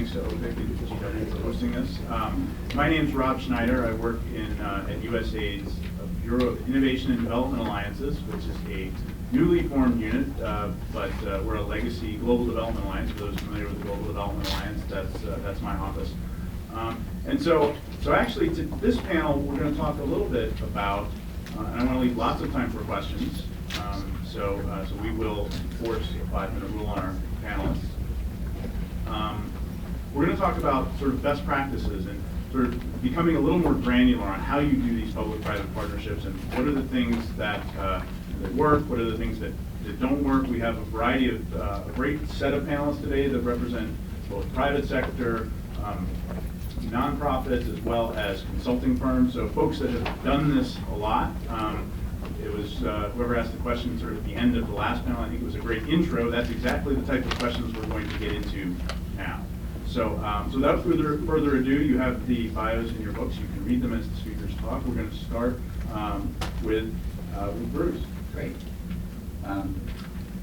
thanks to OPIC and GW for hosting this. My name is Rob Schneider. I work at USAID's Bureau of Innovation and Development Alliances, which is a newly formed unit, but we're a legacy Global Development Alliance. For those familiar with the Global Development Alliance, that's my office. And so actually, to this panel, we're going to talk a little bit about, and I want to leave lots of time for questions. So we will enforce a 5-minute rule on our panelists. We're going to talk about sort of best practices and sort of becoming a little more granular on how you do these public-private partnerships and what are the things that work, what are the things that don't work. We have a variety of, a great set of panelists today that represent both private sector, nonprofits, as well as consulting firms. So folks that have done this a lot. It was whoever asked the question sort of at the end of the last panel. I think it was a great intro. That's exactly the type of questions we're going to get into now. So, without further ado, you have the bios in your books. You can read them as the speakers talk. We're going to start with Bruce. Great.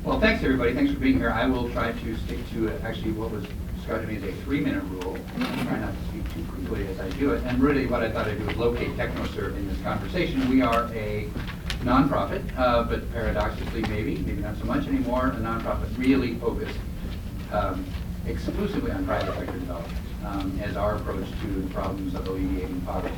Well, thanks everybody. Thanks for being here. I will try to stick to actually what was described to me as a 3-minute rule. I'll try not to speak too quickly as I do it. And really what I thought I'd do is locate TechnoServe in this conversation. We are a nonprofit, but paradoxically maybe not so much anymore, a nonprofit really focused exclusively on private sector development as our approach to the problems of alleviating poverty.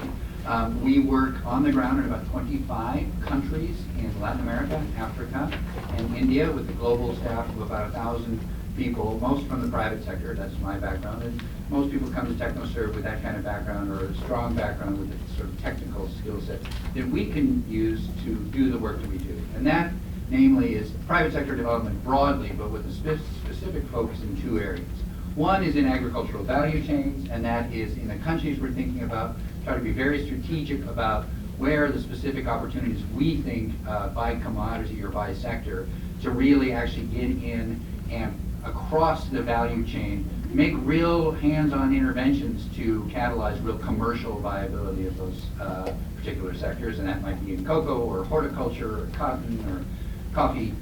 We work on the ground in about 25 countries in Latin America, Africa, and India with a global staff of about 1,000 people, most from the private sector. That's my background. And most people come to TechnoServe with that kind of background or a strong background with a sort of technical skill set that we can use to do the work that we do. And that, namely, is private sector development broadly, but with a specific focus in 2 areas. One is in agricultural value chains, and that is in the countries we're thinking about, try to be very strategic about where the specific opportunities we think by commodity or by sector to really actually get in and across the value chain, make real hands-on interventions to catalyze real commercial viability of those particular sectors, and that might be in cocoa or horticulture or cotton or coffee.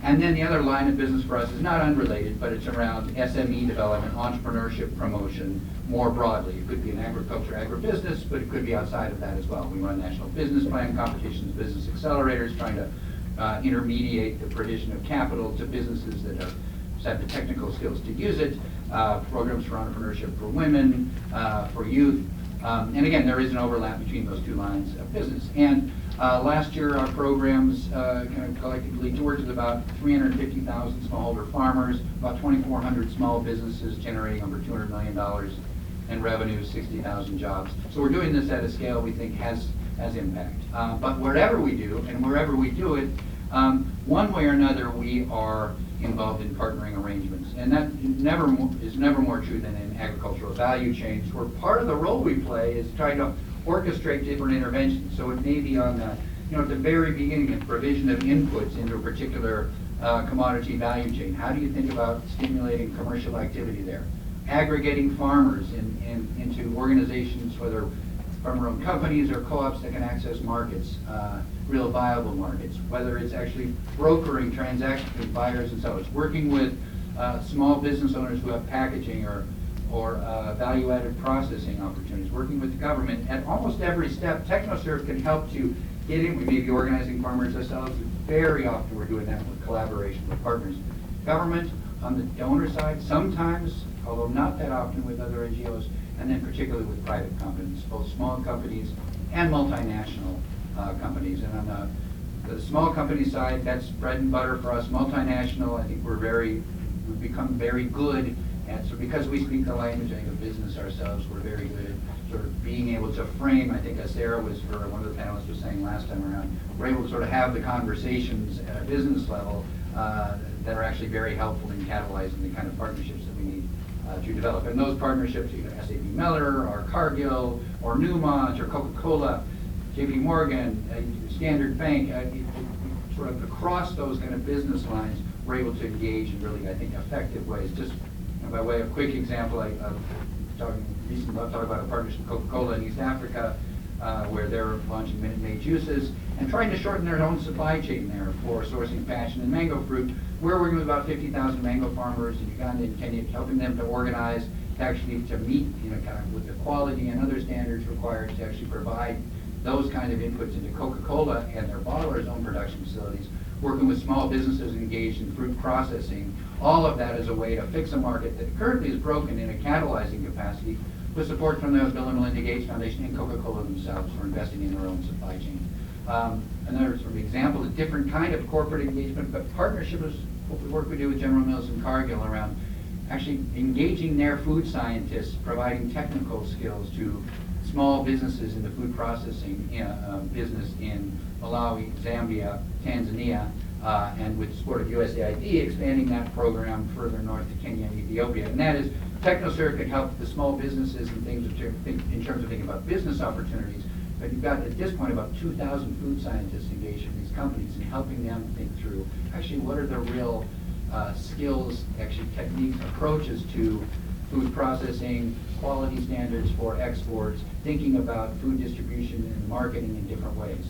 And then the other line of business for us is not unrelated, but it's around SME development, entrepreneurship promotion more broadly. It could be in agriculture, agribusiness, but it could be outside of that as well. We run national business plan competitions, business accelerators, trying to intermediate the provision of capital to businesses that have the technical skills to use it, programs for entrepreneurship for women, for youth. And again, there is an overlap between those 2 lines of business. And last year, our programs kind of collectively worked with about 350,000 smallholder farmers, about 2,400 small businesses generating over $200 million in revenue, 60,000 jobs. So we're doing this at a scale we think has impact. But wherever we do, and wherever we do it, one way or another, we are involved in partnering arrangements. And that is never more true than in agricultural value chains, where part of the role we play is trying to orchestrate different interventions. So it may be on the, at the very beginning, the provision of inputs into a particular commodity value chain. How do you think about stimulating commercial activity there? Aggregating farmers into organizations, whether farmer-owned companies or co-ops that can access markets, real viable markets, whether it's actually brokering transactions with buyers and sellers, working with small business owners who have packaging or value-added processing opportunities, working with the government. At almost every step, TechnoServe can help to get in. We may be organizing farmers ourselves, but very often we're doing that with collaboration with partners. Government on the donor side, sometimes, although not that often with other NGOs, and then particularly with private companies, both small companies and multinational companies. And on the small company side, that's bread and butter for us. Multinational, I think we've become very good at, so because we speak the language, I think, of business ourselves, we're very good at sort of being able to frame, I think as Sarah was, or one of the panelists was saying last time around, we're able to sort of have the conversations at a business level that are actually very helpful in catalyzing the kind of partnerships that we need to develop. And those partnerships, either SAP Miller or Cargill or Newmont or Coca-Cola, JP Morgan, Standard Bank, sort of across those kind of business lines, we're able to engage in really, I think, effective ways. Just by way of quick example, I'm talking about a partnership with Coca-Cola in East Africa, where they're launching Minute Maid juices and trying to shorten their own supply chain there for sourcing passion and mango fruit. we're working with about 50,000 mango farmers in Uganda and Kenya, helping them to organize, to actually to meet, kind of with the quality and other standards required to actually provide those kind of inputs into Coca-Cola and their bottlers' own production facilities, working with small businesses engaged in fruit processing. All of that is a way to fix a market that currently is broken in a catalyzing capacity, with support from the Bill and Melinda Gates Foundation and Coca-Cola themselves for investing in their own supply chain. Another sort of example, a different kind of corporate engagement, but partnership is what we work we do with General Mills and Cargill around actually engaging their food scientists, providing technical skills to small businesses in the food processing business in Malawi, Zambia, Tanzania, and with support of USAID, expanding that program further north to Kenya and Ethiopia. And that is, TechnoServe can help the small businesses and things in terms of thinking about business opportunities, but you've got at this point about 2,000 food scientists engaged in these companies and helping them think through actually what are the real skills, actually techniques, approaches to food processing, quality standards for exports, thinking about food distribution and marketing in different ways.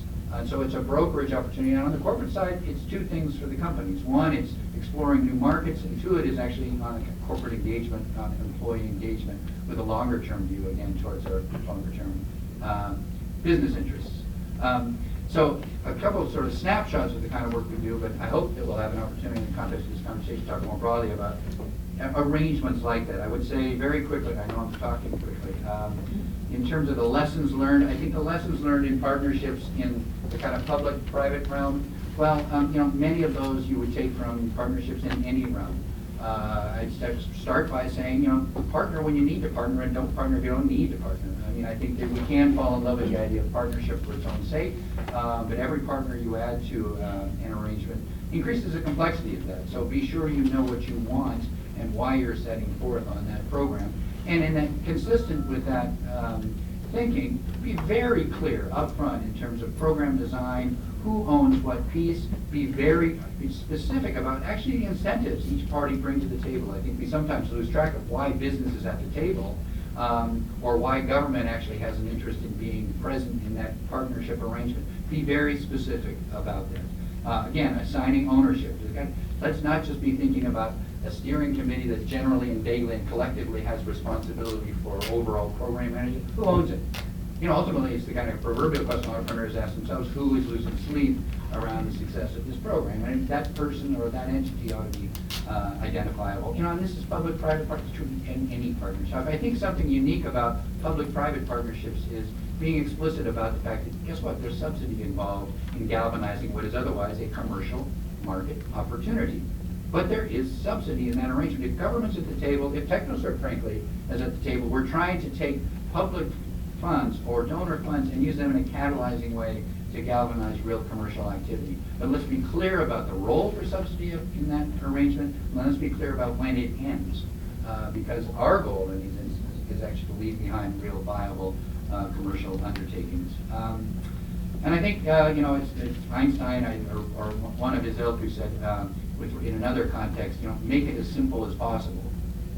So it's a brokerage opportunity. And on the corporate side, it's two things for the companies. One, it's exploring new markets, and two, it is actually on a corporate engagement, on employee engagement with a longer term view, again, towards our longer term business interests. So a couple of sort of snapshots of the kind of work we do, but I hope that we'll have an opportunity in the context of this conversation to talk more broadly about arrangements like that. I would say very quickly, I know I'm talking quickly, in terms of the lessons learned, I think the lessons learned in partnerships in the kind of public-private realm, well, many of those you would take from partnerships in any realm. I'd start by saying, partner when you need to partner and don't partner if you don't need to partner. I mean, I think that we can fall in love with the idea of partnership for its own sake, but every partner you add to an arrangement increases the complexity of that. So be sure you know what you want and why you're setting forth on that program. And in that, consistent with that thinking, be very clear up front in terms of program design, who owns what piece, be specific about actually the incentives each party brings to the table. I think we sometimes lose track of why business is at the table, or why government actually has an interest in being present in that partnership arrangement. Be very specific about that. Again, assigning ownership. Let's not just be thinking about a steering committee that generally and daily and collectively has responsibility for overall program management. Who owns it? Ultimately, it's the kind of proverbial question entrepreneurs ask themselves: who is losing sleep around the success of this program? And that person or that entity ought to be identifiable. And this is public-private partnerships, true in any partnership. I think something unique about public-private partnerships is being explicit about the fact that, guess what, there's subsidy involved in galvanizing what is otherwise a commercial market opportunity. But there is subsidy in that arrangement. If government's at the table, if TechnoServe, frankly, is at the table, we're trying to take public funds or donor funds and use them in a catalyzing way to galvanize real commercial activity. But let's be clear about the role for subsidy in that arrangement, and let's be clear about when it ends. Because our goal in these instances is actually to leave behind real viable commercial undertakings. And I think, it's Einstein or one of his ilk who said, in another context, make it as simple as possible,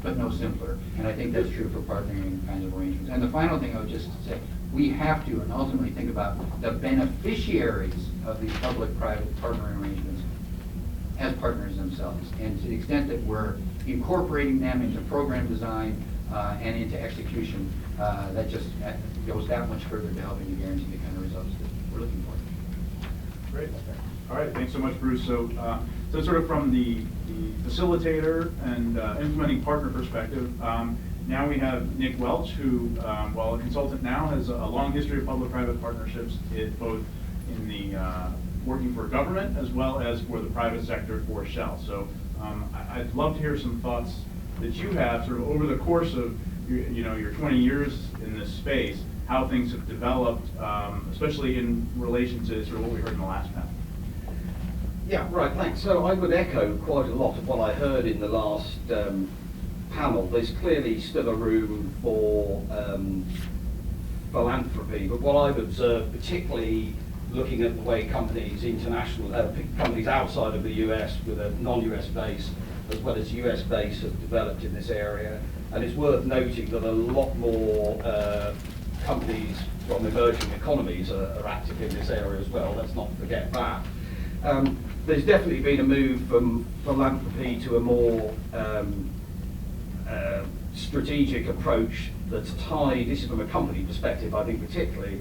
but no simpler. And I think that's true for partnering kinds of arrangements. And the final thing I would just say, we have to and ultimately think about the beneficiaries of these public-private partnering arrangements as partners themselves. And to the extent that we're incorporating them into program design and into execution, that just goes that much further to helping to guarantee the kind of results that we're looking for. Great. All right, thanks so much, Bruce. So sort of from the facilitator and implementing partner perspective, now we have Nick Welch, who, while a consultant now, has a long history of public-private partnerships, both in the working for government as well as for the private sector for Shell. So I'd love to hear some thoughts that you have sort of over the course of your 20 years in this space, how things have developed, especially in relation to sort of what we heard in the last panel. Yeah, right, thanks. So I would echo quite a lot of what I heard in the last panel. There's clearly still a room for philanthropy, but what I've observed, particularly looking at the way companies companies outside of the US with a non-US base as well as US base have developed in this area, and it's worth noting that a lot more companies from emerging economies are active in this area as well. Let's not forget that. There's definitely been a move from philanthropy to a more strategic approach that's tied, this is from a company perspective, I think particularly,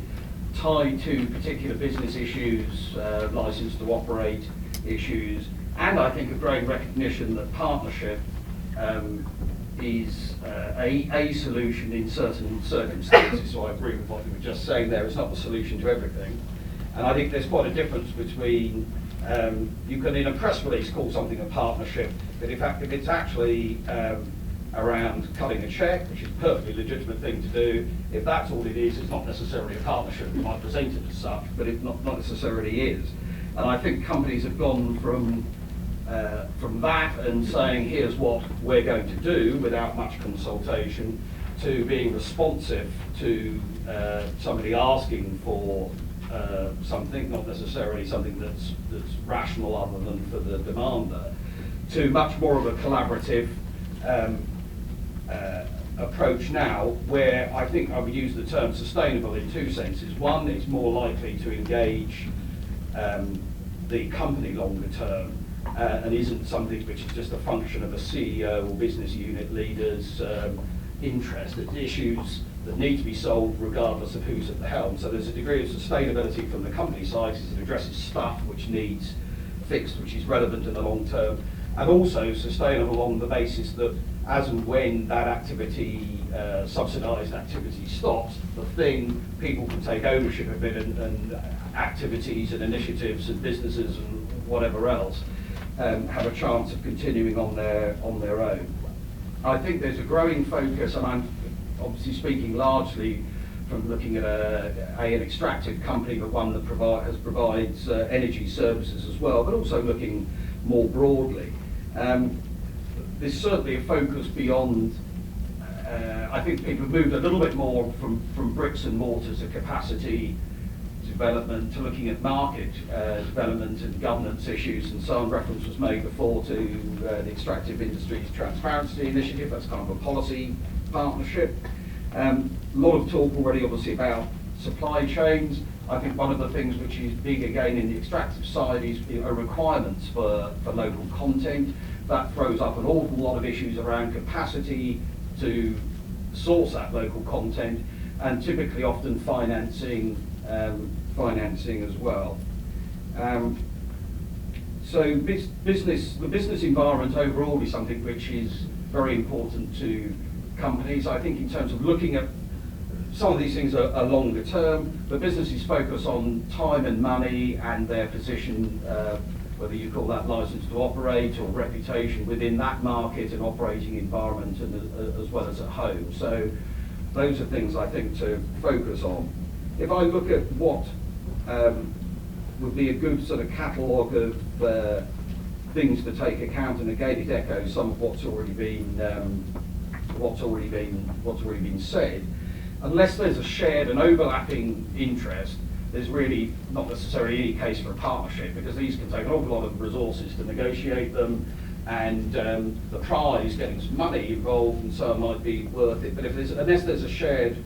tied to particular business issues, license to operate issues, and I think a growing recognition that partnership is a solution in certain circumstances. So I agree with what you were just saying there, it's not the solution to everything. And I think there's quite a difference between, you can in a press release call something a partnership, but in fact if it's actually around cutting a check, which is a perfectly legitimate thing to do, if that's all it is, it's not necessarily a partnership. You might present it as such, but it not necessarily is. And I think companies have gone from that and saying, here's what we're going to do without much consultation, to being responsive to somebody asking for something, not necessarily something that's rational other than for the demander, to much more of a collaborative approach now, where I think I would use the term sustainable in two senses. One, it's more likely to engage the company longer term, and isn't something which is just a function of a CEO or business unit leader's interest. It's issues that need to be solved regardless of who's at the helm. So there's a degree of sustainability from the company side, because it addresses stuff which needs fixed, which is relevant in the long term, and also sustainable on the basis that as and when that activity, subsidised activity stops, the thing, people can take ownership of it, and activities and initiatives and businesses and whatever else have a chance of continuing on their own. I think there's a growing focus, and I'm obviously speaking largely from looking at an extractive company, but one that provides energy services as well, but also looking more broadly. There's certainly a focus beyond, I think people have moved a little bit more from bricks and mortar to capacity development, to looking at market development and governance issues, and so on. Reference was made before to the Extractive Industries Transparency Initiative. That's kind of a policy partnership. A lot of talk already obviously about supply chains. I think one of the things which is big again in the extractive side is requirements for local content. That throws up an awful lot of issues around capacity to source that local content, and typically often financing as well. So the business environment overall is something which is very important to companies. I think in terms of looking at some of these things are longer term, but businesses focus on time and money and their position, whether you call that license to operate or reputation within that market and operating environment, and as well as at home. So those are things I think to focus on. If I look at what would be a good sort of catalogue of things to take account, and again it echoes some of what's already been said. Unless there's a shared and overlapping interest, there's really not necessarily any case for a partnership, because these can take an awful lot of resources to negotiate them, and the prize, getting some money involved and so on, might be worth it. But unless there's a shared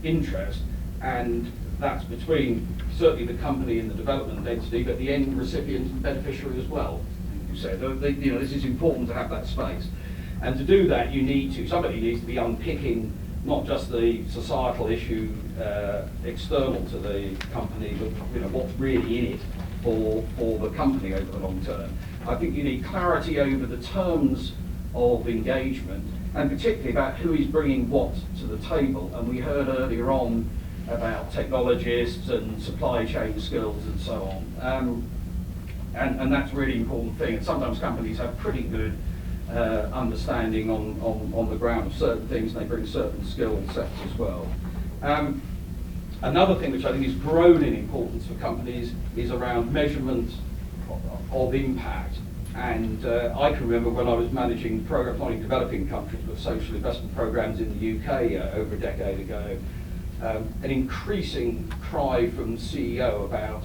interest, and that's between certainly the company and the development entity, but the end recipient and beneficiary as well, you said, this is important to have that space. And to do that, somebody needs to be unpicking not just the societal issue external to the company, but what's really in it for the company over the long term. I think you need clarity over the terms of engagement, and particularly about who is bringing what to the table. And we heard earlier on about technologists and supply chain skills and so on. And that's a really important thing. And sometimes companies have pretty good understanding on the ground of certain things, and they bring certain skill sets as well. Another thing which I think has grown in importance for companies is around measurement of impact. And I can remember when I was managing programs, not in developing countries, but social investment programs in the UK over a decade ago, an increasing cry from the CEO about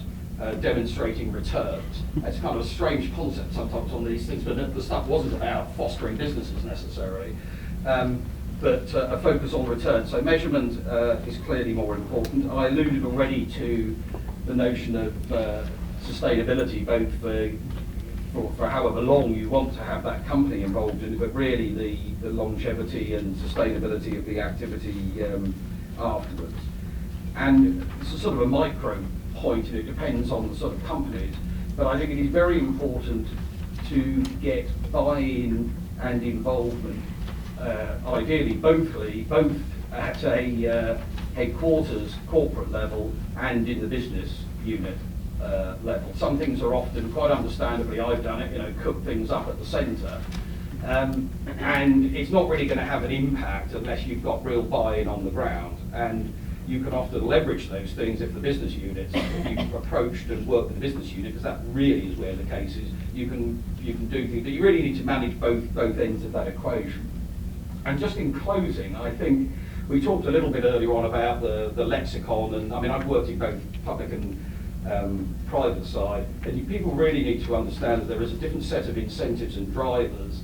demonstrating returns. It's kind of a strange concept sometimes on these things, but the stuff wasn't about fostering businesses necessarily, but a focus on returns. So measurement is clearly more important. I alluded already to the notion of sustainability, both for however long you want to have that company involved in it, but really the longevity and sustainability of the activity afterwards. And it's a sort of a micro point, and it depends on the sort of companies, but I think it is very important to get buy-in and involvement, ideally both at a headquarters corporate level and in the business unit level. Some things are often, quite understandably, I've done it, cook things up at the centre. And it's not really going to have an impact unless you've got real buy-in on the ground. And you can often leverage those things if the business units, if you've approached and worked with the business unit, because that really is where the case is, you can do things, but you really need to manage both ends of that equation. And just in closing, I think we talked a little bit earlier on about the lexicon, and I mean, I've worked in both public and private side, and people really need to understand that there is a different set of incentives and drivers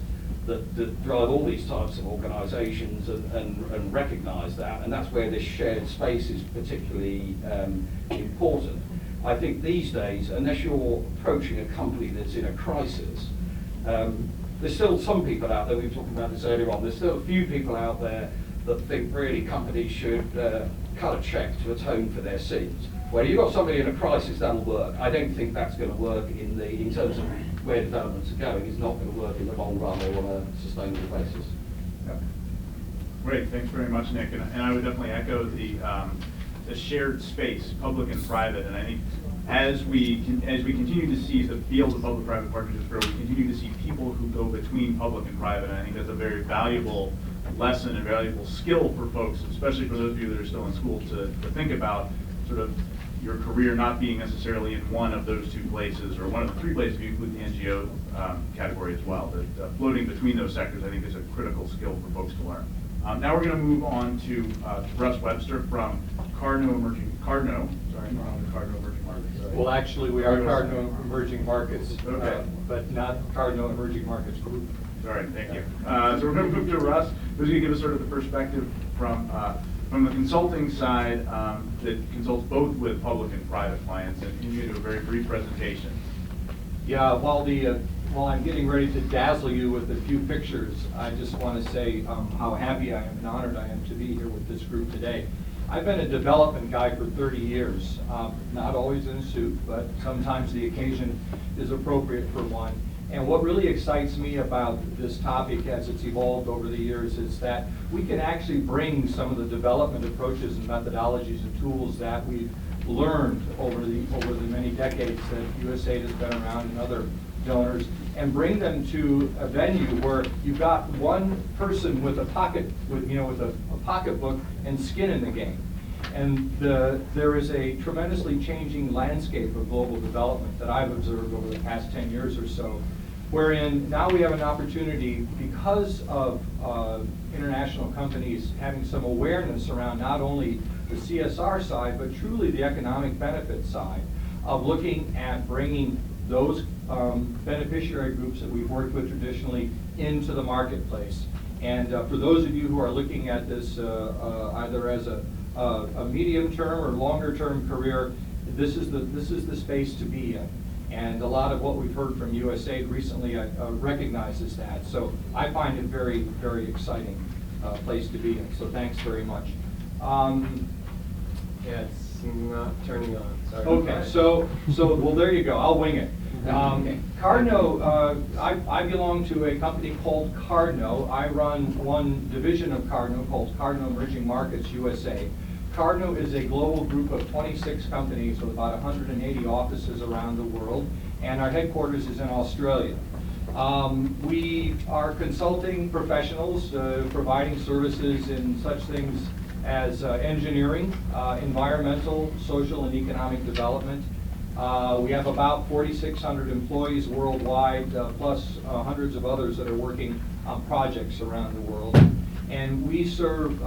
that drive all these types of organisations, and recognise that, and that's where this shared space is particularly important. I think these days, unless you're approaching a company that's in a crisis, there's still some people out there, we were talking about this earlier on, there's still a few people out there that think really companies should cut a cheque to atone for their sins. Well, you've got somebody in a crisis, that'll work. I don't think that's going to work in terms of where developments are going. It's not going to work in the long run or on a sustainable basis. Yeah. Great, thanks very much, Nick. And I would definitely echo the shared space, public and private. And I think as we continue to see the field of public-private partnerships grow, we continue to see people who go between public and private. And I think that's a very valuable lesson and valuable skill for folks, especially for those of you that are still in school, to think about sort of your career not being necessarily in one of those two places, or one of the three places if you include the NGO category as well. That floating between those sectors, I think, is a critical skill for folks to learn. Now we're going to move on to Russ Webster from Cardno Emerging Markets. Sorry. Well, actually, we are Cardno Emerging Markets, Okay. but not Cardno Emerging Markets Group. All right, thank you. So we're going to move to Russ, who's going to give us sort of the perspective from the consulting side that consults both with public and private clients, and he's going to do a very brief presentation. Yeah, while I'm getting ready to dazzle you with a few pictures, I just want to say how happy I am and honored I am to be here with this group today. I've been a development guy for 30 years, not always in a suit, but sometimes the occasion is appropriate for one. And what really excites me about this topic as it's evolved over the years is that we can actually bring some of the development approaches and methodologies and tools that we've learned over the many decades that USAID has been around and other donors, and bring them to a venue where you've got one person with a pocketbook and skin in the game. And there is a tremendously changing landscape of global development that I've observed over the past 10 years or so, wherein now we have an opportunity, because of international companies having some awareness around not only the CSR side, but truly the economic benefit side, of looking at bringing those beneficiary groups that we've worked with traditionally into the marketplace. And for those of you who are looking at this either as a medium-term or longer-term career, this is the space to be in. And a lot of what we've heard from USAID recently recognizes that. So I find it very, very exciting place to be in. So thanks very much. Yeah, it's not turning on. Sorry. Okay, so well, there you go. I'll wing it. Cardno, I belong to a company called Cardno. I run one division of Cardno called Cardno Emerging Markets USA. Cardno is a global group of 26 companies with about 180 offices around the world, and our headquarters is in Australia. We are consulting professionals providing services in such things as engineering, environmental, social, and economic development. We have about 4,600 employees worldwide, plus hundreds of others that are working on projects around the world. And we serve,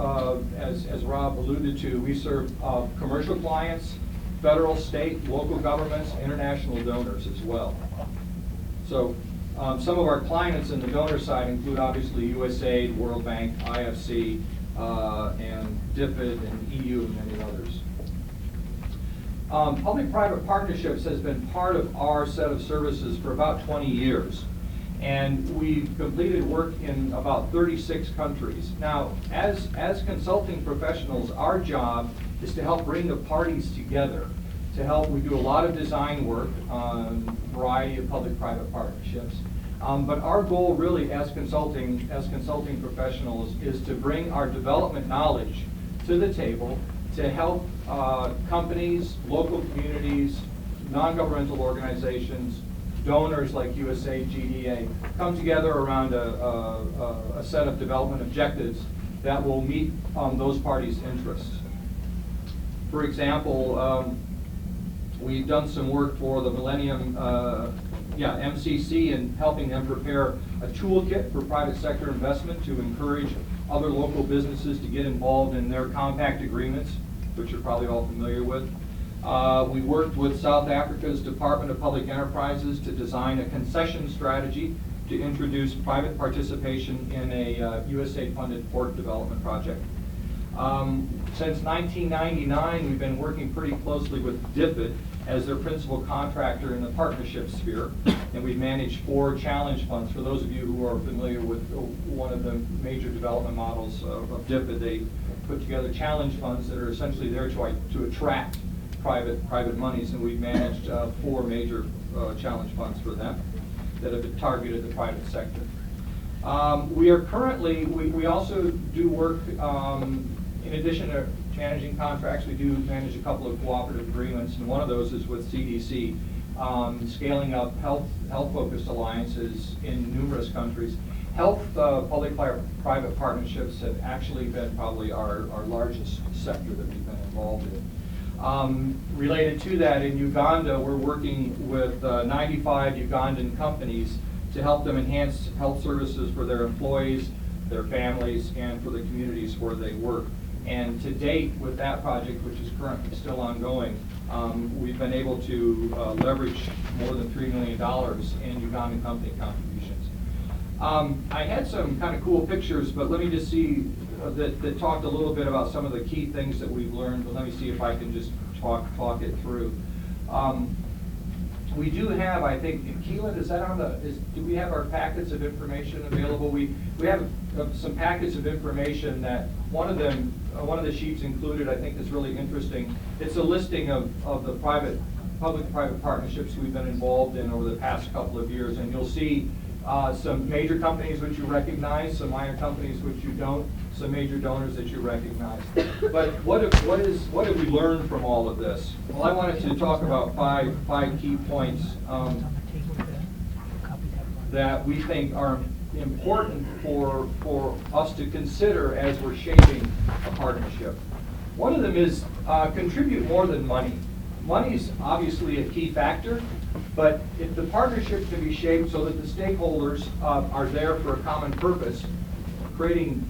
as Rob alluded to, we serve commercial clients, federal, state, local governments, international donors as well. So some of our clients in the donor side include obviously USAID, World Bank, IFC, and DFID, and EU, and many others. Public-private partnerships has been part of our set of services for about 20 years. And we've completed work in about 36 countries. Now, as consulting professionals, our job is to help bring the parties together. We do a lot of design work on a variety of public-private partnerships. But our goal really as consulting professionals is to bring our development knowledge to the table to help companies, local communities, non-governmental organizations, donors like USAID, GDA, come together around a set of development objectives that will meet those parties' interests. For example, we've done some work for the Millennium MCC in helping them prepare a toolkit for private sector investment to encourage other local businesses to get involved in their compact agreements, which you're probably all familiar with. We worked with South Africa's Department of Public Enterprises to design a concession strategy to introduce private participation in a USAID-funded port development project. Since 1999, we've been working pretty closely with DFID as their principal contractor in the partnership sphere, and we've managed 4 challenge funds. For those of you who are familiar with one of the major development models of DFID, they put together challenge funds that are essentially there to attract private monies, and we've managed 4 major challenge funds for them that have targeted the private sector. We are currently, we also do work, in addition to managing contracts, we do manage a couple of cooperative agreements, and one of those is with CDC, scaling up health-focused alliances in numerous countries. Health public-private partnerships have actually been probably our largest sector that we've been involved in. Related to that, in Uganda, we're working with 95 Ugandan companies to help them enhance health services for their employees, their families, and for the communities where they work. And to date, with that project, which is currently still ongoing, we've been able to leverage more than $3 million in Ugandan company contributions. I had some kind of cool pictures, but let me just see that talked a little bit about some of the key things that we've learned, but let me see if I can just talk it through. We do have, I think, Keelan, is that on the, do we have our packets of information available? We have some packets of information that one of the sheets included, I think is really interesting. It's a listing of the public-private partnerships we've been involved in over the past couple of years, and you'll see some major companies which you recognize, some minor companies which you don't, some major donors that you recognize. But what have we learned from all of this? Well, I wanted to talk about five key points that we think are important for us to consider as we're shaping a partnership. One of them is contribute more than money. Money's obviously a key factor, but if the partnership can be shaped so that the stakeholders are there for a common purpose, creating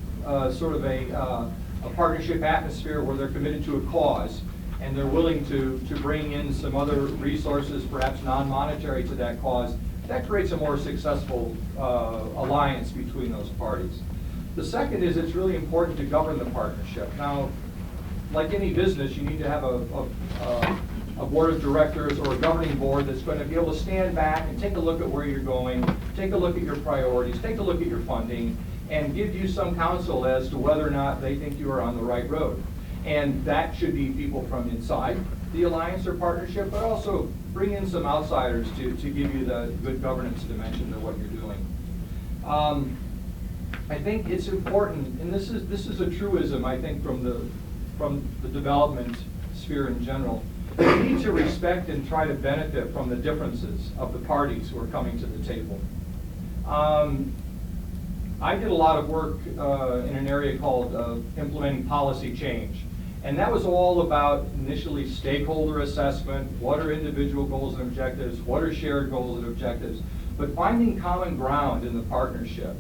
sort of a partnership atmosphere where they're committed to a cause and they're willing to bring in some other resources, perhaps non-monetary, to that cause, that creates a more successful alliance between those parties. The second is it's really important to govern the partnership. Now, like any business, you need to have a board of directors or a governing board that's going to be able to stand back and take a look at where you're going, take a look at your priorities, take a look at your funding, and give you some counsel as to whether or not they think you are on the right road. And that should be people from inside the alliance or partnership, but also bring in some outsiders to give you the good governance dimension to what you're doing. I think it's important, and this is a truism, I think, from the development sphere in general. You need to respect and try to benefit from the differences of the parties who are coming to the table. I did a lot of work in an area called implementing policy change. And that was all about initially stakeholder assessment, what are individual goals and objectives, what are shared goals and objectives, but finding common ground in the partnership,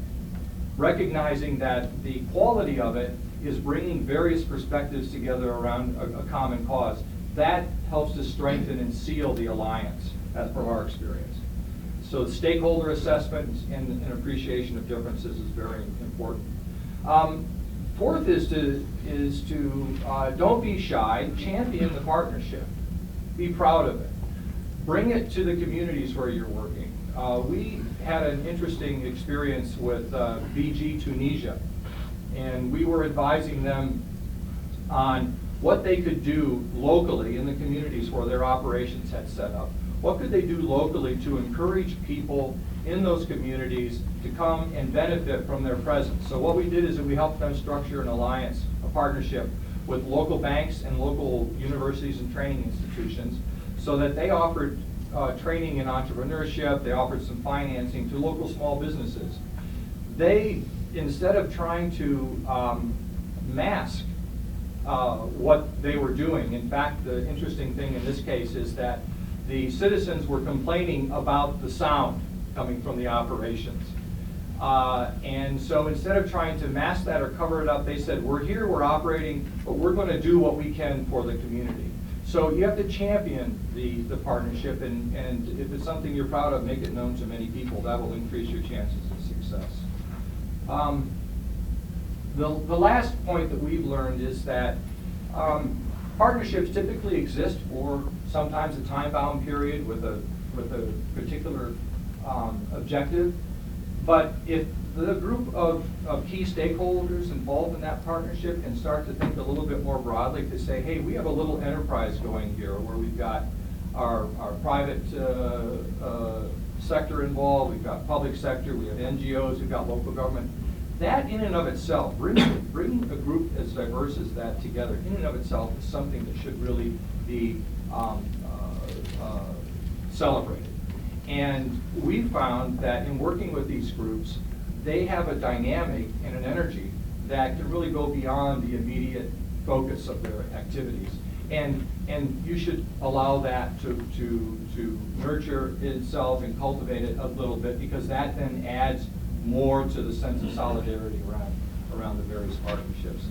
recognizing that the quality of it is bringing various perspectives together around a common cause. That helps to strengthen and seal the alliance, as from our experience. So stakeholder assessment and appreciation of differences is very important. Fourth is to don't be shy, champion the partnership. be proud of it. Bring it to the communities where you're working. We had an interesting experience with BG Tunisia, and we were advising them on what they could do locally in the communities where their operations had set up. What could they do locally to encourage people in those communities to come and benefit from their presence? So what we did is that we helped them structure an alliance, a partnership with local banks and local universities and training institutions, so that they offered training in entrepreneurship, they offered some financing to local small businesses. They, instead of trying to mask what they were doing, in fact, the interesting thing in this case is that the citizens were complaining about the sound coming from the operations. And so instead of trying to mask that or cover it up, they said, we're here, we're operating, but we're going to do what we can for the community. So you have to champion the partnership, and if it's something you're proud of, make it known to many people. That will increase your chances of success. The last point that we've learned is that partnerships typically exist for sometimes a time-bound period with a particular objective. But if the group of key stakeholders involved in that partnership can start to think a little bit more broadly to say, hey, we have a little enterprise going here where we've got our private sector involved, we've got public sector, we have NGOs, we've got local government. That in and of itself, bringing a group as diverse as that together in and of itself is something that should really be celebrated. And we found that in working with these groups, they have a dynamic and an energy that can really go beyond the immediate focus of their activities. And you should allow that to nurture itself and cultivate it a little bit, because that then adds more to the sense of solidarity around the various partnerships.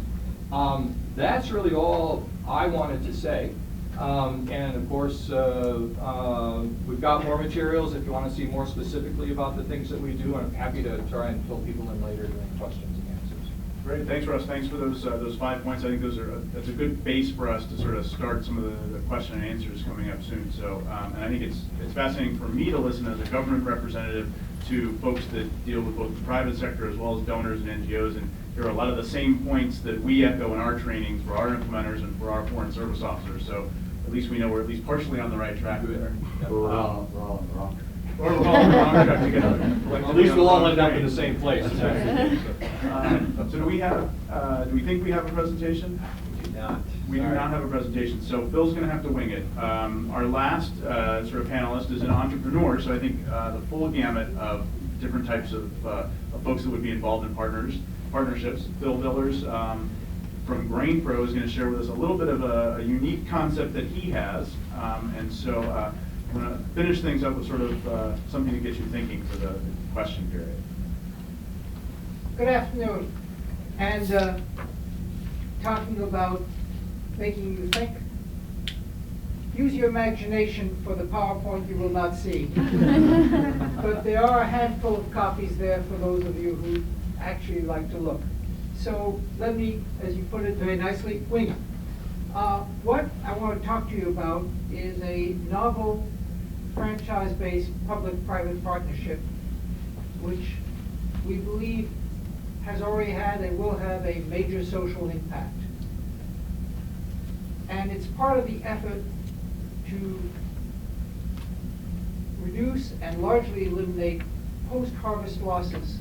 That's really all I wanted to say. And of course, we've got more materials if you want to see more specifically about the things that we do, and I'm happy to try and fill people in later during questions and answers. Great, thanks Russ, thanks for those 5 points. I think that's a good base for us to sort of start some of the question and answers coming up soon. So, and I think it's fascinating for me to listen as a government representative to folks that deal with both the private sector as well as donors and NGOs, and there are a lot of the same points that we echo in our trainings for our implementers and for our foreign service officers. So at least we know we're at least partially on the right track there. We're all on the wrong track. Or we're all on the wrong track together. At least we'll all end up in the same place. So do we think we have a presentation? We do not. We do not have a presentation, so Phil's going to have to wing it. Our last sort of panelist is an entrepreneur, so I think the full gamut of different types of folks that would be involved in partnerships. Phil Villers from GrainPro is going to share with us a little bit of a unique concept that he has, and so I'm going to finish things up with sort of something to get you thinking for the question period. Good afternoon. And talking about making you think, use your imagination for the PowerPoint you will not see. But there are a handful of copies there for those of you who actually like to look. So let me, as you put it very nicely, wing it. What I want to talk to you about is a novel franchise-based public-private partnership, which we believe has already had and will have a major social impact. And it's part of the effort to reduce and largely eliminate post-harvest losses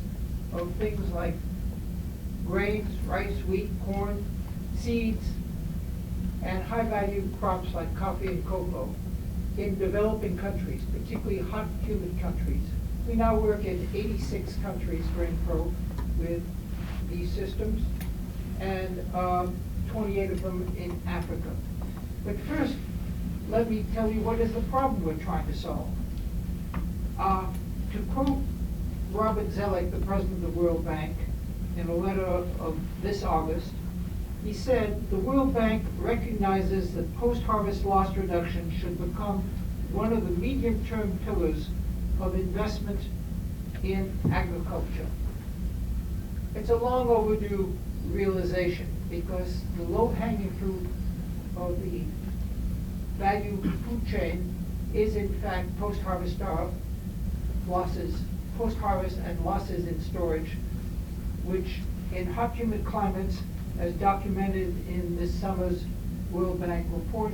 of things like grains, rice, wheat, corn, seeds, and high-value crops like coffee and cocoa in developing countries, particularly hot, humid countries. We now work in 86 countries, GrainPro, with these systems, and 28 of them in Africa. But first, let me tell you what is the problem we're trying to solve. To quote Robert Zellick, the president of the World Bank, in a letter of this August, he said, the World Bank recognizes that post-harvest loss reduction should become one of the medium-term pillars of investment in agriculture. It's a long overdue realization, because the low-hanging fruit of the value food chain is in fact post-harvest losses, post-harvest and losses in storage, which in hot, humid climates, as documented in this summer's World Bank report,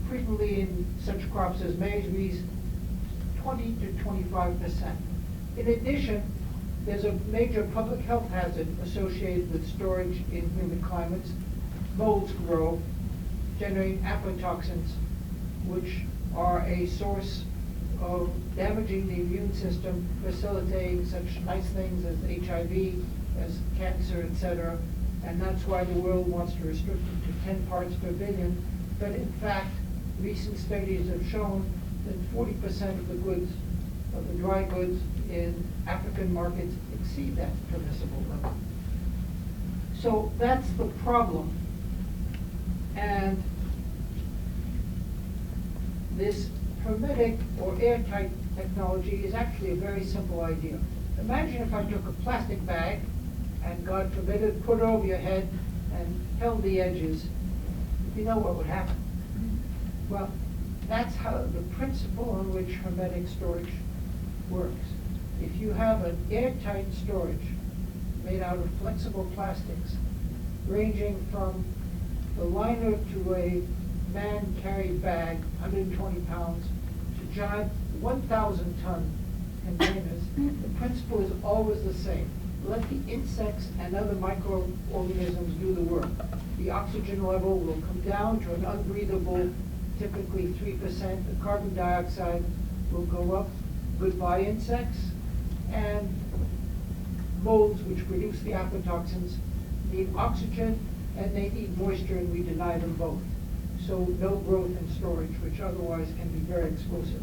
frequently in such crops as maize, reach 20 to 25%. In addition, there's a major public health hazard associated with storage in humid climates. Molds grow, generating aflatoxins, which are a source of damaging the immune system, facilitating such nice things as HIV, as cancer, etc. And that's why the world wants to restrict it to 10 parts per billion. But in fact, recent studies have shown that 40% of the goods, of the dry goods in African markets exceed that permissible level. So that's the problem. And this hermetic or airtight technology is actually a very simple idea. Imagine if I took a plastic bag and, God forbid it, put it over your head and held the edges. You know what would happen? Well, that's how the principle on which hermetic storage works. If you have an airtight storage made out of flexible plastics, ranging from the liner to a man-carried bag, 120 pounds, to giant 1,000-ton containers, the principle is always the same. Let the insects and other microorganisms do the work. The oxygen level will come down to an unbreathable, typically 3%. The carbon dioxide will go up. Goodbye insects. And molds, which produce the aflatoxins, need oxygen and they need moisture, and we deny them both. So no growth in storage, which otherwise can be very explosive.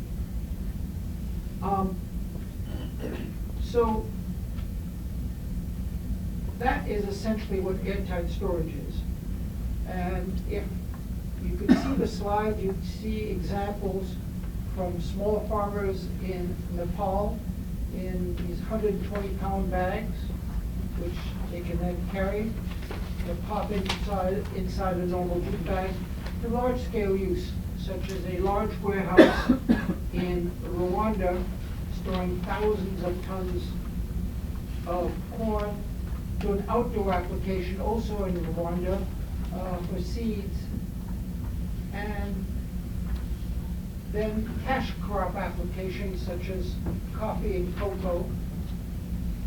So that is essentially what airtight storage is. And if you could see the slide, you'd see examples from small farmers in Nepal in these 120-pound bags, which they can then carry. They pop inside a normal jute bag, to large-scale use, such as a large warehouse in Rwanda storing thousands of tons of corn, to an outdoor application also in Rwanda for seeds, and then cash crop applications such as coffee and cocoa.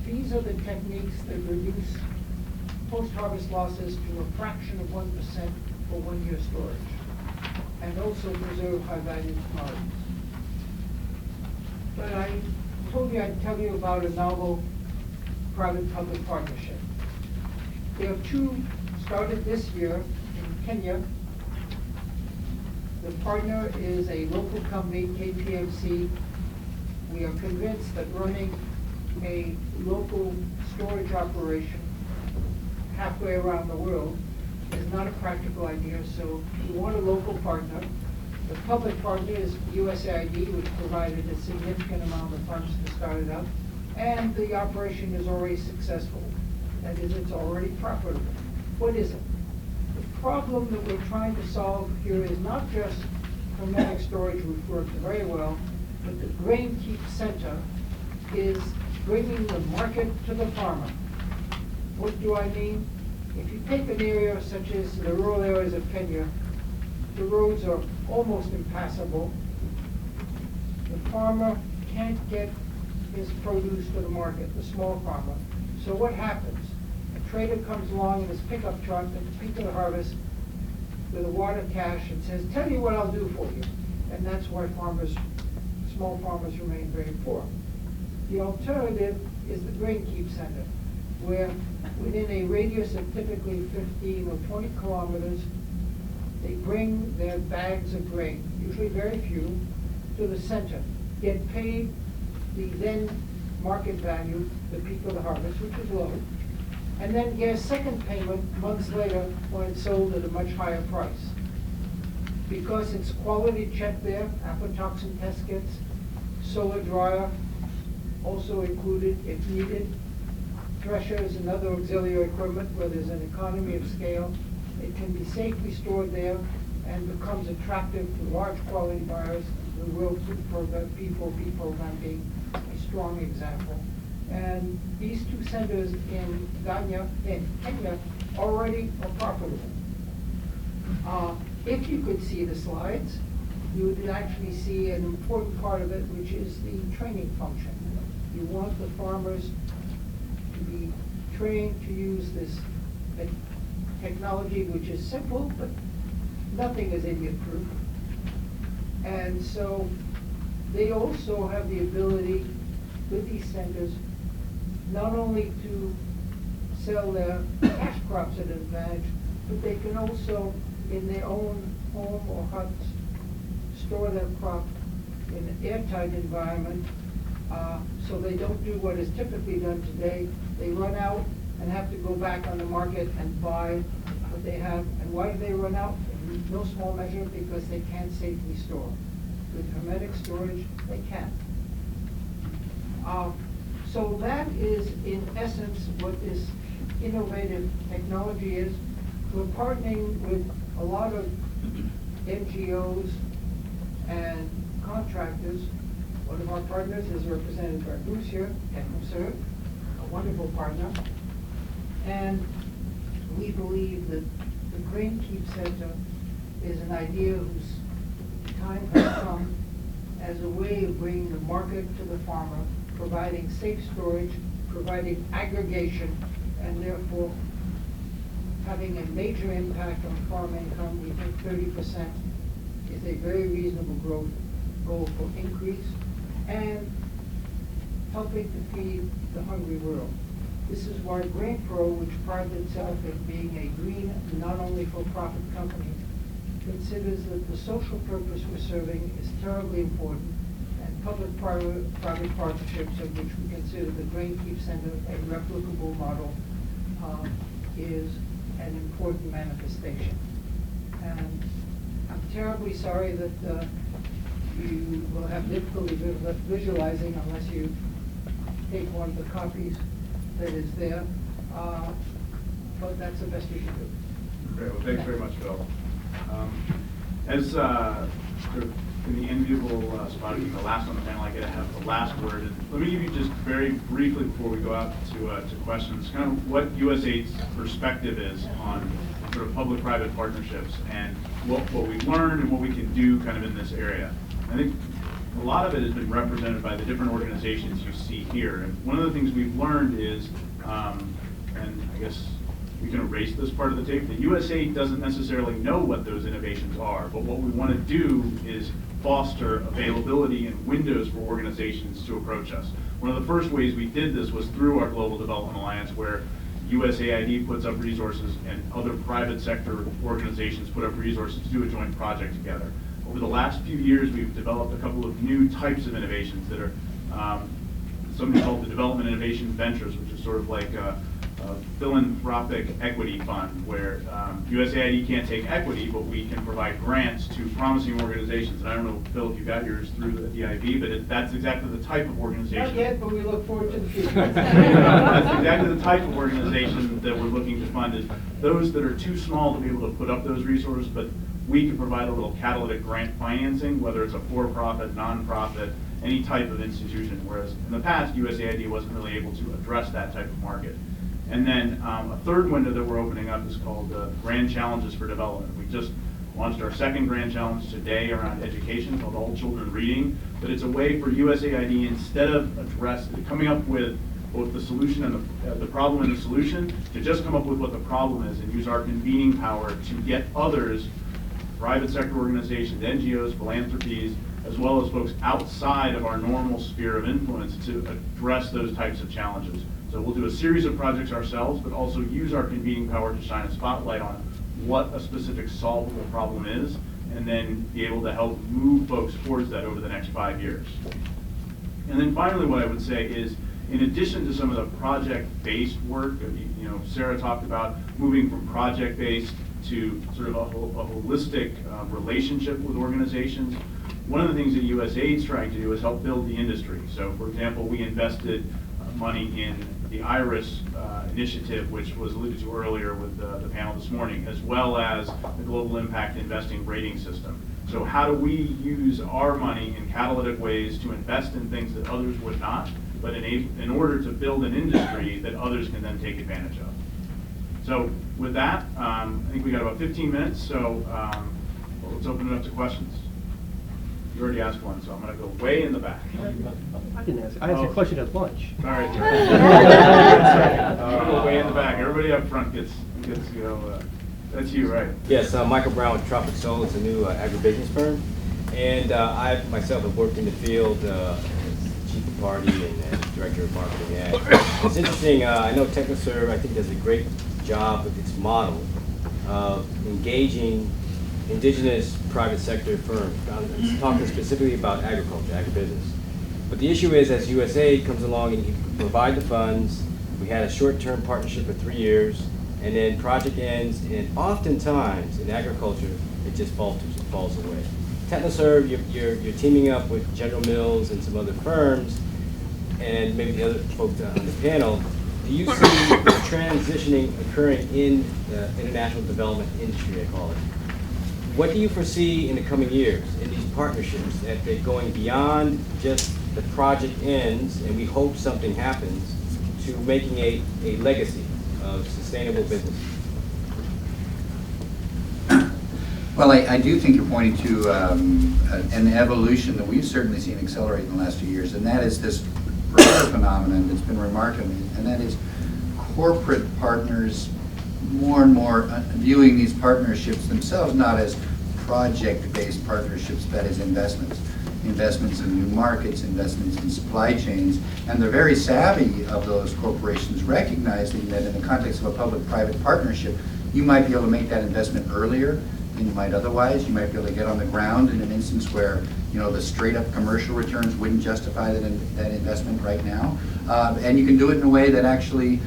These are the techniques that reduce post-harvest losses to a fraction of 1% for 1 year storage, and also preserve high-value commodities. But I told you I'd tell you about a novel private-public partnership. There are two started this year in Kenya. The partner is a local company, KPMC. We are convinced that running a local storage operation halfway around the world is not a practical idea, so we want a local partner. The public partner is USAID, which provided a significant amount of funds to start it up, and the operation is already successful. That is, it's already profitable. What is it? The problem that we're trying to solve here is not just hermetic storage, which works very well, but the grain keep center is bringing the market to the farmer. What do I mean? If you take an area such as the rural areas of Kenya, the roads are almost impassable. The farmer can't get his produce to the market, the small farmer. So what happens? A trader comes along in his pickup truck at the peak of the harvest with a wad of cash and says, "Tell you what I'll do for you." And that's why small farmers remain very poor. The alternative is the grain keep center, where within a radius of typically 15 or 20 kilometers, they bring their bags of grain, usually very few, to the center, get paid the then market value, the peak of the harvest, which is low, and then get a second payment months later when it's sold at a much higher price. Because it's quality checked there, aflatoxin test kits, solar dryer, also included if needed, threshers and other auxiliary equipment where there's an economy of scale. It can be safely stored there, and becomes attractive to large quality buyers. The World Food Program, B4B program being a strong example. And these two centers in Kenya already are profitable. If you could see the slides, you would actually see an important part of it, which is the training function. You want the farmers to be trained to use this technology, which is simple, but nothing is idiot-proof. And so they also have the ability with these centers not only to sell their cash crops at an advantage, but they can also, in their own home or huts, store their crop in an airtight environment, so they don't do what is typically done today. They run out and have to go back on the market and buy what they have. And why do they run out? In no small measure because they can't safely store. With hermetic storage, they can. So that is, in essence, what this innovative technology is. We're partnering with a lot of NGOs and contractors. One of our partners is represented by Bruce here, TechnoServe, a wonderful partner. And we believe that the Grain Keep Center is an idea whose time has come as a way of bringing the market to the farmer, providing safe storage, providing aggregation, and therefore having a major impact on farm income. We think 30% is a very reasonable growth goal for increase, and helping to feed the hungry world. This is why GrainPro, which prides itself in being a green, not only for-profit company, considers that the social purpose we're serving is terribly important, and public-private partnerships, of which we consider the Grain Keep Center a replicable model, is an important manifestation. And I'm terribly sorry that you will have difficulty visualizing unless you take one of the copies that is there, but that's the best we can do. Great, well, thanks very much, Bill. As sort of in the enviable spot of being the last on the panel, I get to have the last word. And let me give you just very briefly before we go out to questions, kind of what USAID's perspective is on sort of public-private partnerships and what we've learned and what we can do kind of in this area. I think a lot of it has been represented by the different organizations you see here. And one of the things we've learned is, and I guess we can erase this part of the tape, that USAID doesn't necessarily know what those innovations are, but what we want to do is foster availability and windows for organizations to approach us. One of the first ways we did this was through our Global Development Alliance, where USAID puts up resources and other private sector organizations put up resources to do a joint project together. Over the last few years, we've developed a couple of new types of innovations that are something called the Development Innovation Ventures, which is sort of like a philanthropic equity fund, where USAID can't take equity, but we can provide grants to promising organizations. And I don't know, Phil, if you got yours through the DIV, but that's exactly the type of organization. Not yet, but we look forward to the future. That's exactly the type of organization that we're looking to fund, is those that are too small to be able to put up those resources, but we can provide a little catalytic grant financing, whether it's a for-profit, non-profit, any type of institution, whereas in the past, USAID wasn't really able to address that type of market. And then a third window that we're opening up is called Grand Challenges for Development. We just launched our second Grand Challenge today around education, called All Children Reading, but it's a way for USAID, instead of coming up with both the solution and the problem and the solution, to just come up with what the problem is and use our convening power to get others, private sector organizations, NGOs, philanthropies, as well as folks outside of our normal sphere of influence to address those types of challenges. So we'll do a series of projects ourselves, but also use our convening power to shine a spotlight on what a specific solvable problem is, and then be able to help move folks towards that over the next 5 years. And then finally, what I would say is, in addition to some of the project-based work, Sarah talked about moving from project-based to sort of a holistic relationship with organizations. One of the things that USAID's trying to do is help build the industry. So, for example, we invested money in the IRIS initiative, which was alluded to earlier with the panel this this morning, as well as the Global Impact Investing Rating System. So how do we use our money in catalytic ways to invest in things that others would not, but in order to build an industry that others can then take advantage of? So with that, I think we got about 15 minutes, so well, let's open it up to questions. You already asked one, so I'm going to go way in the back. I didn't ask. I asked a question at lunch. All right. I'll go way in the back. Everybody up front gets to go. That's you, right? Yes, Michael Brown with Tropic Soul. It's a new agribusiness firm. And I myself have worked in the field as chief of party and director of marketing ad. It's interesting, I know TechnoServe, I think, does a great job with its model of engaging indigenous private sector firms. I'm talking specifically about agriculture, agribusiness. But the issue is, as USAID comes along and you provide the funds, we had a short-term partnership for 3 years, and then project ends, and oftentimes in agriculture, it just falters, it falls away. TechnoServe, you're teaming up with General Mills and some other firms, and maybe the other folks on the panel. Do you see transitioning occurring in the international development industry, I call it? What do you foresee in the coming years in these partnerships, that they're going beyond just the project ends and we hope something happens, to making a legacy of sustainable business? Well, I do think you're pointing to an evolution that we've certainly seen accelerate in the last few years, and that is this broader phenomenon that's been remarkable, and that is corporate partners more and more viewing these partnerships themselves not as project-based partnerships, but as investments in new markets, investments in supply chains, and they're very savvy of those corporations, recognizing that in the context of a public-private partnership, you might be able to make that investment earlier than you might otherwise. You might be able to get on the ground in an instance where, you know, the straight-up commercial returns wouldn't justify that investment right now, and you can do it in a way that actually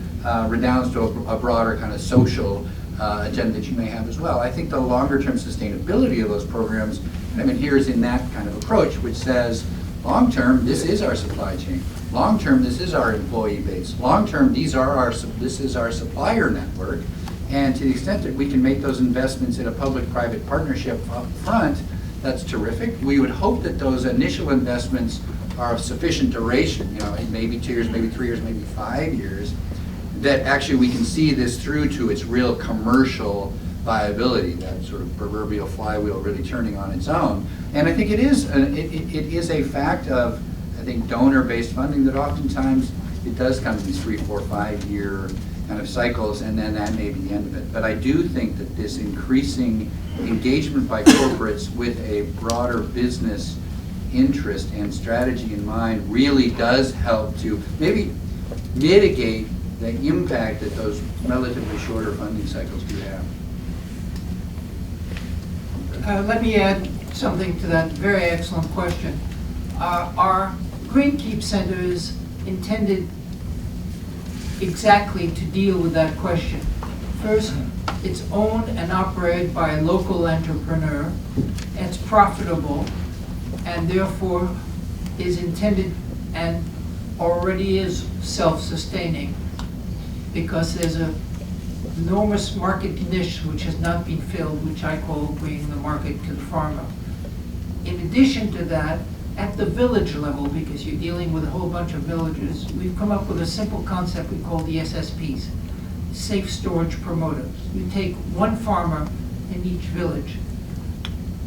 redounds to a broader kind of social agenda that you may have as well. I think the longer-term sustainability of those programs, I mean, here is in that kind of approach, which says, long-term, this is our supply chain. Long-term, this is our employee base. Long-term, this is our supplier network. And to the extent that we can make those investments in a public-private partnership up front, that's terrific. We would hope that those initial investments are of sufficient duration, you know, maybe 2 years, maybe 3 years, maybe 5 years, that actually we can see this through to its real commercial viability, that sort of proverbial flywheel really turning on its own. And I think it is a fact of, I think, donor-based funding that oftentimes it does come in these 3, 4, 5 year kind of cycles, and then that may be the end of it. But I do think that this increasing engagement by corporates with a broader business interest and strategy in mind really does help to maybe mitigate the impact that those relatively shorter funding cycles do have. Let me add something to that very excellent question. Our Greenkeep Centers intended exactly to deal with that question. First, it's owned and operated by a local entrepreneur. It's profitable, and therefore is intended and already is self-sustaining, because there's an enormous market niche which has not been filled, which I call bringing the market to the farmer. In addition to that, at the village level, because you're dealing with a whole bunch of villages, we've come up with a simple concept we call the SSPs, Safe Storage Promoter. You take one farmer in each village,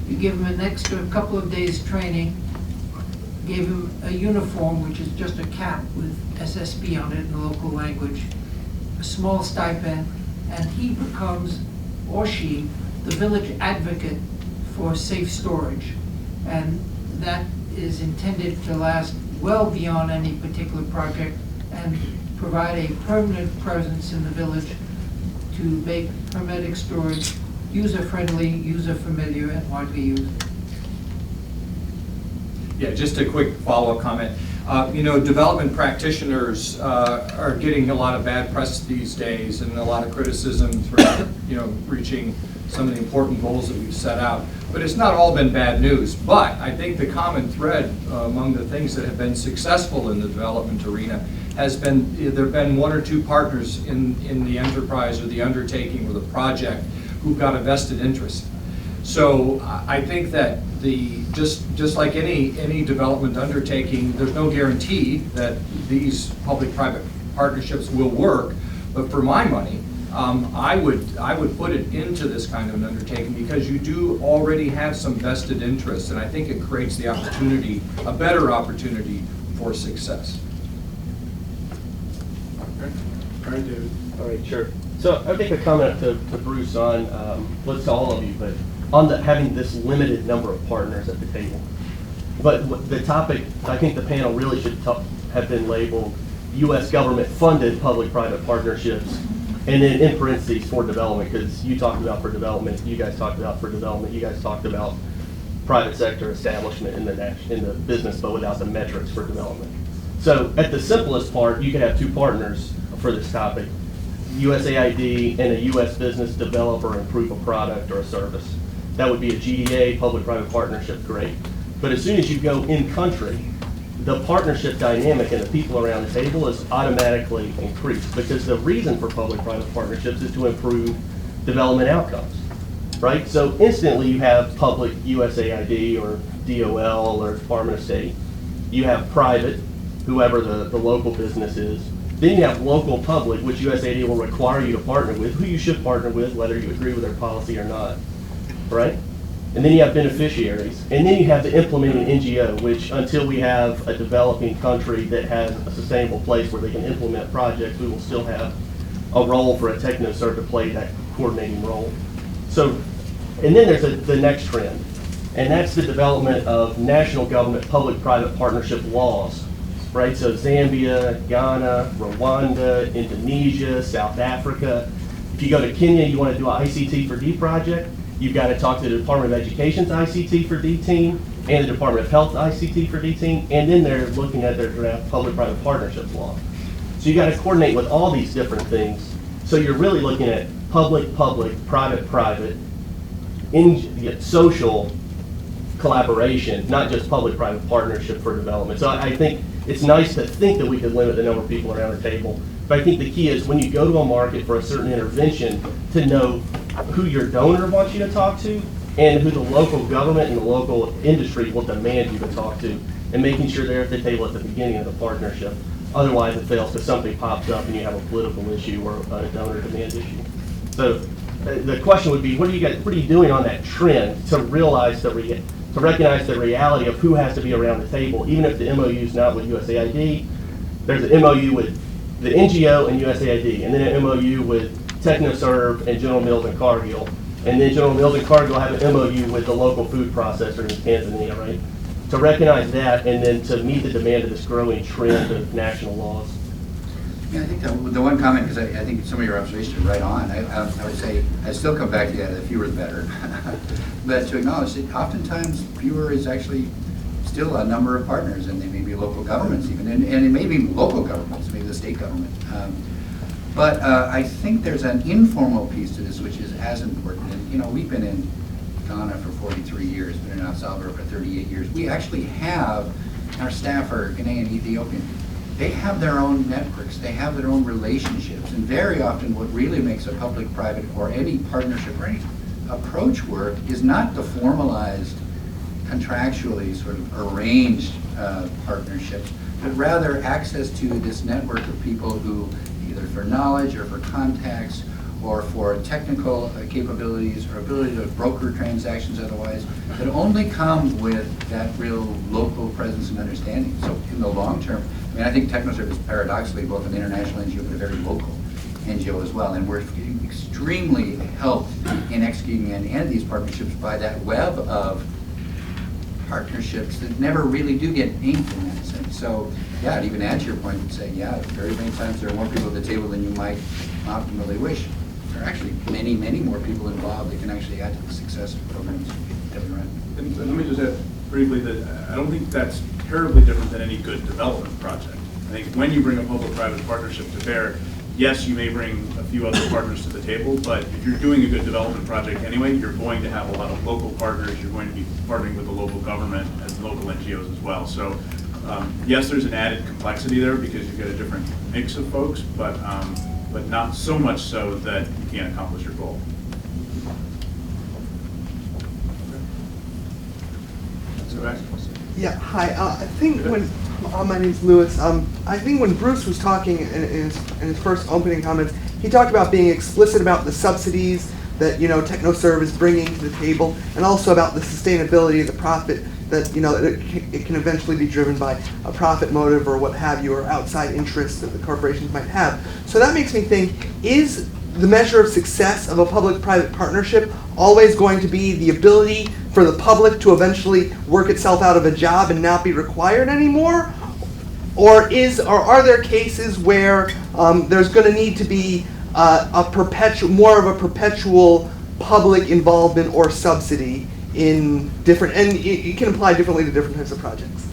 you give him an extra couple of days training, give him a uniform, which is just a cap with SSP on it in the local language, a small stipend, and he becomes, or she, the village advocate for safe storage. And that is intended to last well beyond any particular project and provide a permanent presence in the village to make hermetic storage user-friendly, user-familiar, and widely used. Yeah, just a quick follow-up comment. You know, development practitioners are getting a lot of bad press these days and a lot of criticism for, you know, reaching some of the important goals that we've set out. But it's not all been bad news. But I think the common thread among the things that have been successful in the development arena has been, there have been one or two partners in the enterprise or the undertaking or the project who've got a vested interest. So I think that just like any development undertaking, there's no guarantee that these public-private partnerships will work. But for my money, I would put it into this kind of an undertaking because you do already have some vested interest, and I think it creates the opportunity, a better opportunity for success. All right, David. All right, sure. So I would make a comment to Bruce on, well, to all of you, but on having this limited number of partners at the table. But the topic, I think the panel really should have been labeled U.S. government-funded public-private partnerships, and then in parentheses for development, because you talked about for development, you guys talked about for development, you guys talked about private sector establishment in the business, but without the metrics for development. So at the simplest part, you could have two partners for this topic, USAID and a U.S. business developer improve a product or a service. That would be a GDA, public-private partnership, great. But as soon as you go in-country, the partnership dynamic and the people around the table is automatically increased, because the reason for public-private partnerships is to improve development outcomes, right? So instantly you have public USAID or DOL or Department of State. You have private, whoever the local business is. Then you have local public, which USAID will require you to partner with, who you should partner with, whether you agree with their policy or not, right? And then you have beneficiaries. And then you have the implementing NGO, which until we have a developing country that has a sustainable place where they can implement projects, we will still have a role for a TechnoServe to play that coordinating role. So, and then there's the next trend, and that's the development of national government public-private partnership laws, right? So Zambia, Ghana, Rwanda, Indonesia, South Africa. If you go to Kenya, you want to do an ICT for D project, you've got to talk to the Department of Education's ICT for D team and the Department of Health ICT for D team, and then they're looking at their draft public-private partnerships law. So you got to coordinate with all these different things. So you're really looking at public-public, private-private, social collaboration, not just public-private partnership for development. So I think it's nice to think that we could limit the number of people around the table, but I think the key is when you go to a market for a certain intervention to know who your donor wants you to talk to and who the local government and the local industry will demand you to talk to, and making sure they're at the table at the beginning of the partnership. Otherwise it fails because something pops up and you have a political issue or a donor demand issue. So the question would be, what are you doing on that trend to realize to recognize the reality of who has to be around the table, even if the MOU is not with USAID. There's an MOU with the NGO and USAID, and then an MOU with TechnoServe and General Mills and Cargill, and then General Mills and Cargill have an MOU with the local food processor in Tanzania, right? To recognize that and then to meet the demand of this growing trend of national laws. Yeah, I think the one comment, because I think some of your observations are right on, I would say, I still come back to that, the fewer the better. But to acknowledge that oftentimes fewer is actually still a number of partners, and they may be local governments even, and it may be local governments, maybe the state government. But I think there's an informal piece to this which is as important. And we've been in Ghana for 43 years, been in El Salvador for 38 years. We actually have, our staff are Ghanaian, Ethiopian. They have their own networks, they have their own relationships, and very often what really makes a public-private or any partnership or any approach work is not the formalized, contractually sort of arranged partnerships, but rather access to this network of people who, either for knowledge or for contacts or for technical capabilities or ability to broker transactions otherwise, that only come with that real local presence and understanding. So in the long term, I mean, I think TechnoServe is paradoxically both an international NGO but a very local NGO as well, and we're extremely helped in executing and end these partnerships by that web of partnerships that never really do get inked in that sense. So yeah, to even add to your point and say, yeah, very many times there are more people at the table than you might optimally wish. There are actually many, many more people involved that can actually add to the success of programs that we run. And let me just add briefly that I don't think that's terribly different than any good development project. I think when you bring a public-private partnership to bear, yes, you may bring a few other partners to the table, but if you're doing a good development project anyway, you're going to have a lot of local partners. You're going to be partnering with the local government and local NGOs as well. So Yes, there's an added complexity there because you've got a different mix of folks, but not so much so that you can't accomplish your goal. Let's go back. Yeah, hi. I think when my name's Lewis. I think when Bruce was talking in his first opening comments, he talked about being explicit about the subsidies that TechnoServe is bringing to the table, and also about the sustainability of the profit that that it can eventually be driven by a profit motive or what have you, or outside interests that the corporations might have. So that makes me think: is the measure of success of a public-private partnership always going to be the ability for the public to eventually work itself out of a job and not be required anymore? Or are there cases where there's going to need to be more of a perpetual public involvement or subsidy in different, and it can apply differently to different types of projects?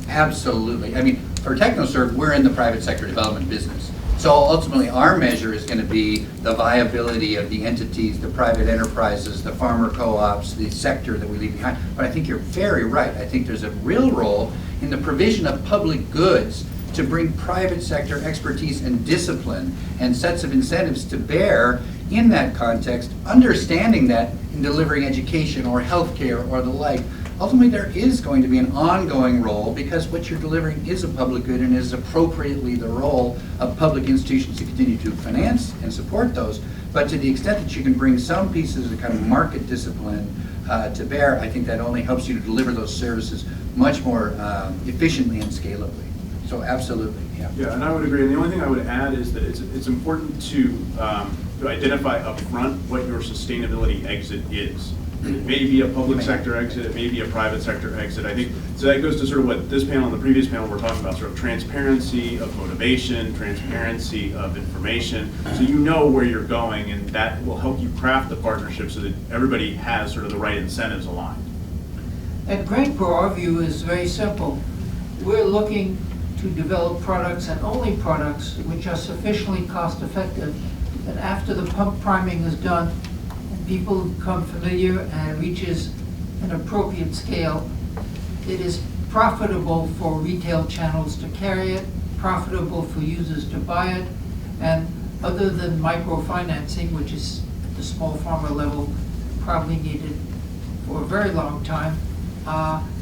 Absolutely. I mean, for TechnoServe, we're in the private sector development business. So ultimately, our measure is going to be the viability of the entities, the private enterprises, the farmer co-ops, the sector that we leave behind. But I think you're very right. I think there's a real role in the provision of public goods to bring private sector expertise and discipline and sets of incentives to bear in that context, understanding that in delivering education or healthcare or the like, ultimately there is going to be an ongoing role, because what you're delivering is a public good and is appropriately the role of public institutions to continue to finance and support those. But to the extent that you can bring some pieces of kind of market discipline to bear, I think that only helps you to deliver those services much more efficiently and scalably. So absolutely, yeah. Yeah, and I would agree. And the only thing I would add is that it's important to identify upfront what your sustainability exit is. It may be a public sector exit, it may be a private sector exit. I think, so that goes to sort of what this panel and the previous panel were talking about, sort of transparency of motivation, transparency of information, so you know where you're going, and that will help you craft the partnership so that everybody has sort of the right incentives aligned. At Grainpro, our view is very simple. We're looking to develop products, and only products, which are sufficiently cost effective that after the pump priming is done, people become familiar and reaches an appropriate scale, it is profitable for retail channels to carry it, profitable for users to buy it, and other than microfinancing, which is at the small farmer level probably needed for a very long time,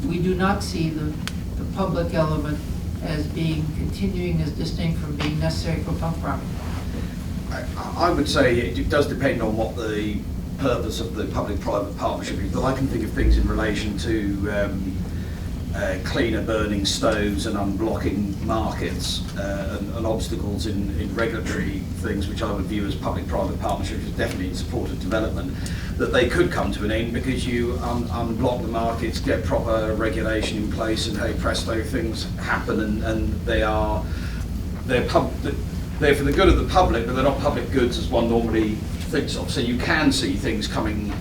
we do not see the public element as being continuing as distinct from being necessary for pump priming. I would say it does depend on what the purpose of the public-private partnership is, but I can think of things in relation to cleaner burning stoves and unblocking markets and obstacles in regulatory things, which I would view as public-private partnerships, definitely in support of development, that they could come to an end because you unblock the markets, get proper regulation in place, and hey presto, things happen, and they're for the good of the public, but they're not public goods as one normally thinks of. So you can see things coming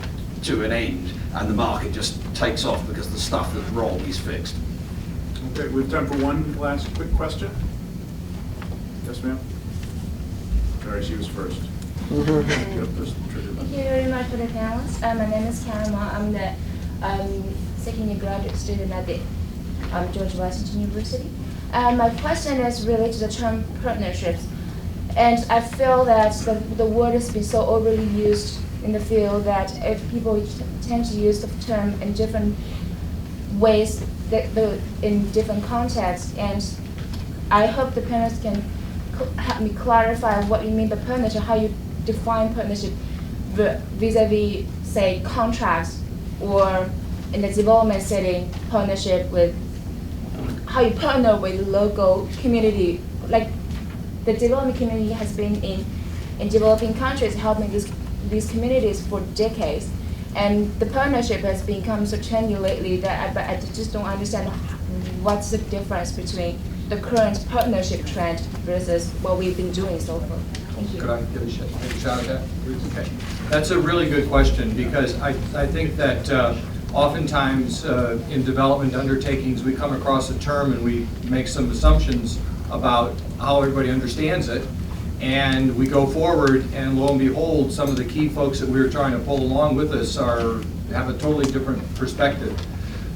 to an end and the market just takes off because the stuff that's wrong is fixed. Okay, we have time for one last quick question. Yes, ma'am? Sorry, she was first. Thank you very much for the panelists. My name is Karen Ma. I'm the second year graduate student at the George Washington University. My question is related to the term partnerships. And I feel that the word has been so overly used in the field that if people tend to use the term in different ways, in different contexts, and I hope the panelists can help me clarify what you mean by partnership, how you define partnership vis-a-vis, say, contracts, or in the development setting, partnership with, how you partner with local community, like the development community has been in developing countries helping these communities for decades. And the partnership has become so trendy lately that I just don't understand what's the difference between the current partnership trend versus what we've been doing so far. Thank you. Could I give a shot at that? Okay. That's a really good question, because I think that oftentimes in development undertakings we come across a term and we make some assumptions about how everybody understands it, and we go forward, and lo and behold, some of the key folks that we were trying to pull along with us have a totally different perspective.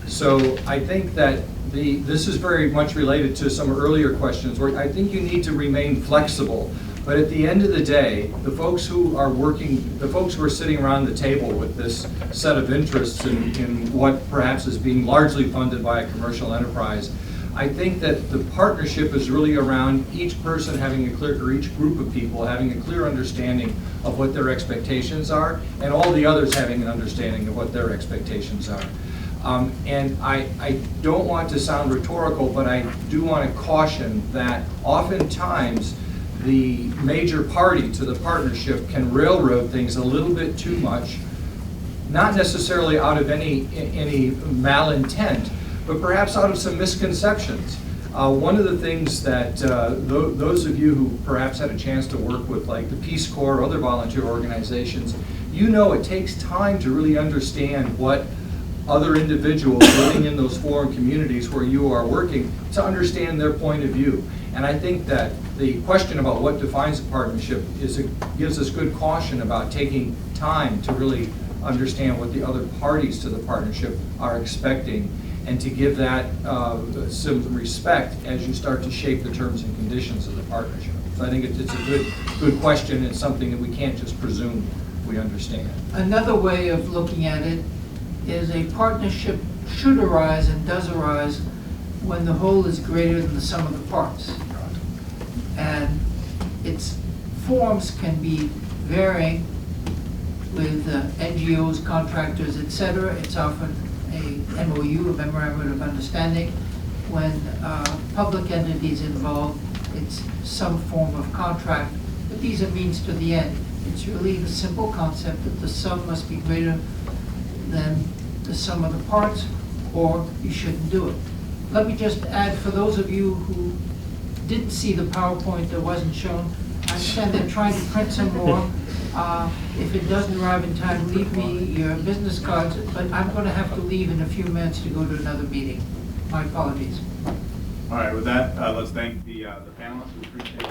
So I think that This is very much related to some earlier questions, where I think you need to remain flexible. But at the end of the day, the folks who are working, the folks who are sitting around the table with this set of interests in what perhaps is being largely funded by a commercial enterprise, I think that the partnership is really around each person having a clear, or each group of people having a clear understanding of what their expectations are, and all the others having an understanding of what their expectations are. And I don't want to sound rhetorical, but I do want to caution that oftentimes the major party to the partnership can railroad things a little bit too much, not necessarily out of any malintent, but perhaps out of some misconceptions. One of the things that those of you who perhaps had a chance to work with, like the Peace Corps or other volunteer organizations, you know it takes time to really understand what other individuals living in those foreign communities where you are working, to understand their point of view. And I think that the question about what defines a partnership gives us good caution about taking time to really understand what the other parties to the partnership are expecting, and to give that some respect as you start to shape the terms and conditions of the partnership. So I think it's a good question. It's something that we can't just presume we understand. Another way of looking at it is a partnership should arise and does arise when the whole is greater than the sum of the parts. And its forms can be varying with NGOs, contractors, etc. It's often a MOU, a memorandum of understanding. When public entities involved, it's some form of contract, but these are means to the end. It's really the simple concept that the sum must be greater than the sum of the parts, or you shouldn't do it. Let me just add, for those of you who didn't see the PowerPoint that wasn't shown, I understand they're trying to print some more. If it doesn't arrive in time, leave me your business cards, but I'm going to have to leave in a few minutes to go to another meeting. My apologies. All right, with that, let's thank the panelists. We appreciate